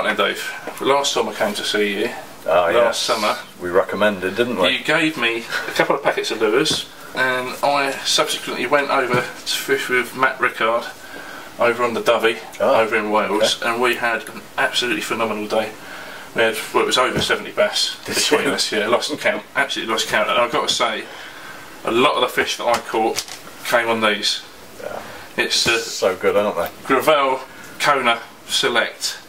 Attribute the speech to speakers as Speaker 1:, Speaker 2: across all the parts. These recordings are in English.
Speaker 1: Right then, Dave, last time I came to see you,
Speaker 2: last
Speaker 1: summer,
Speaker 2: we recommended, didn't we?
Speaker 1: You gave me a couple of packets of lures, and I subsequently went over to fish with Matt Rickard over on the Dovey, over in Wales, and we had an absolutely phenomenal day. We had, well, it was over 70 bass between us, yeah, lost count, absolutely lost count, and I've got to say, a lot of the fish that I caught came on these.
Speaker 2: Yeah.
Speaker 1: It's
Speaker 2: so good, aren't they?
Speaker 1: Grauvelle, Kona Select.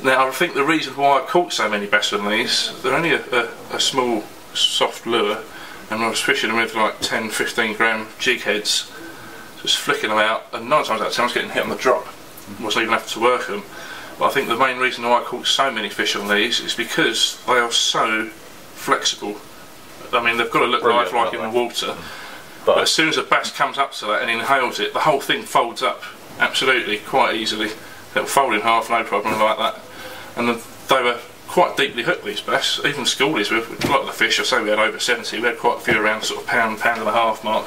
Speaker 1: Now I think the reason why I caught so many bass on these, they're only a small soft lure, and I was fishing them with like 10-15 gram jig heads, just flicking them out, and 9 times out of 10 I was getting hit on the drop. Wasn't even having to work them. But I think the main reason why I caught so many fish on these is because they are so flexible. I mean, they've got to look lifelike in the water, but as soon as a bass comes up to that and inhales it, the whole thing folds up absolutely, quite easily. It'll fold in half, no problem like that. And they were quite deeply hooked, these bass. Even schoolies, with a lot of the fish, I say we had over 70, we had quite a few around sort of pound and a half mark.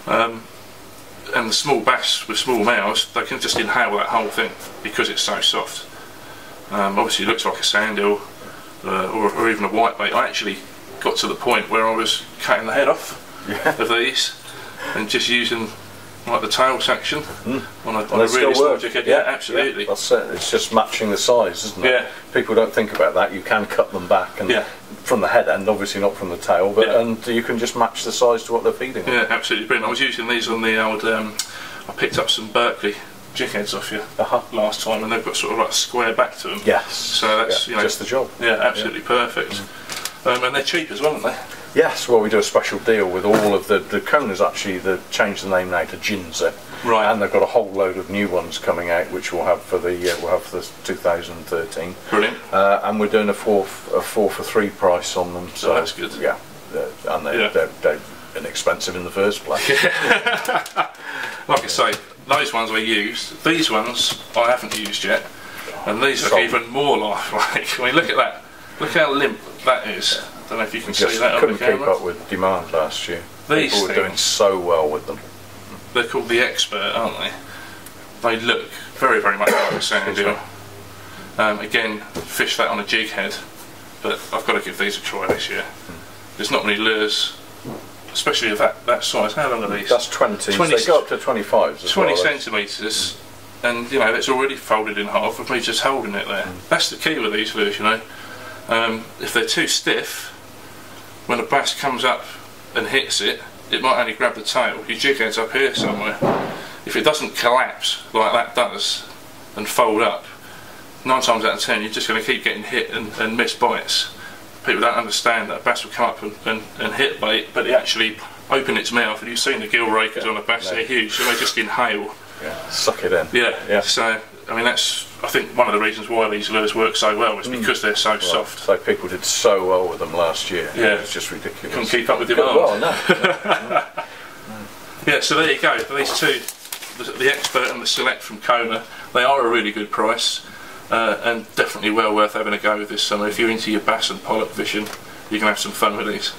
Speaker 1: And the small bass with small mouths, they can just inhale that whole thing because it's so soft. Obviously it looks like a sand eel or even a whitebait. I actually got to the point where I was cutting the head off of these and just using like the tail section on a really small jig head. Yeah, absolutely.
Speaker 2: That's it. It's just matching the size, isn't it? Yeah. People don't think about that. You can cut them back and from the head end, obviously not from the tail, but and you can just match the size to what they're feeding on.
Speaker 1: Yeah, absolutely brilliant. I was using these on the old. I picked up some Berkeley jig heads off you last time, and they've got sort of like a square back to them.
Speaker 2: Yes.
Speaker 1: So that's you know,
Speaker 2: just the job.
Speaker 1: Yeah, absolutely perfect. And they're cheap as well, aren't they?
Speaker 2: Yes, well we do a special deal with all of the Konas. Actually, they've changed the name now to Jinza,
Speaker 1: right?
Speaker 2: And they've got a whole load of new ones coming out, which we'll have for the 2013.
Speaker 1: Brilliant.
Speaker 2: And we're doing a 4 for 3 price on them. So
Speaker 1: that's good.
Speaker 2: Yeah, and they're inexpensive in the first place.
Speaker 1: Like I say, those ones we used. These ones I haven't used yet, and these are even more lifelike. I mean, look at that. Look how limp that is. I don't know if you can see that on the camera.
Speaker 2: Couldn't keep up with demand last year. People were doing so well with them.
Speaker 1: They're called the Expert, aren't they? They look very, very much like a sand eel. Again, fish that on a jig head, but I've got to give these a try this year. There's not many lures, especially of that size. How long are these?
Speaker 2: That's 20. They go up to 25.
Speaker 1: 20 centimetres, and you know it's already folded in half with me just holding it there. That's the key with these lures, you know. If they're too stiff, when a bass comes up and hits it, it might only grab the tail. Your jig head's up here somewhere. If it doesn't collapse like that does and fold up, 9 times out of 10 you're just going to keep getting hit and miss bites. People don't understand that a bass will come up and hit bait, but it actually open its mouth, and you've seen the gill rakers on a bass, they're huge, so they just inhale.
Speaker 2: Yeah, suck it in.
Speaker 1: Yeah. So I mean that's I think one of the reasons why these lures work so well is because they're so soft.
Speaker 2: So people did so well with them last year.
Speaker 1: Yeah,
Speaker 2: it's just ridiculous.
Speaker 1: Couldn't keep up with demand.
Speaker 2: Well, no.
Speaker 1: Yeah, so there you go. These two, the Expert and the Select from Kona, they are a really good price, and definitely well worth having a go with this summer. If you're into your bass and pollock fishing, you can have some fun with these.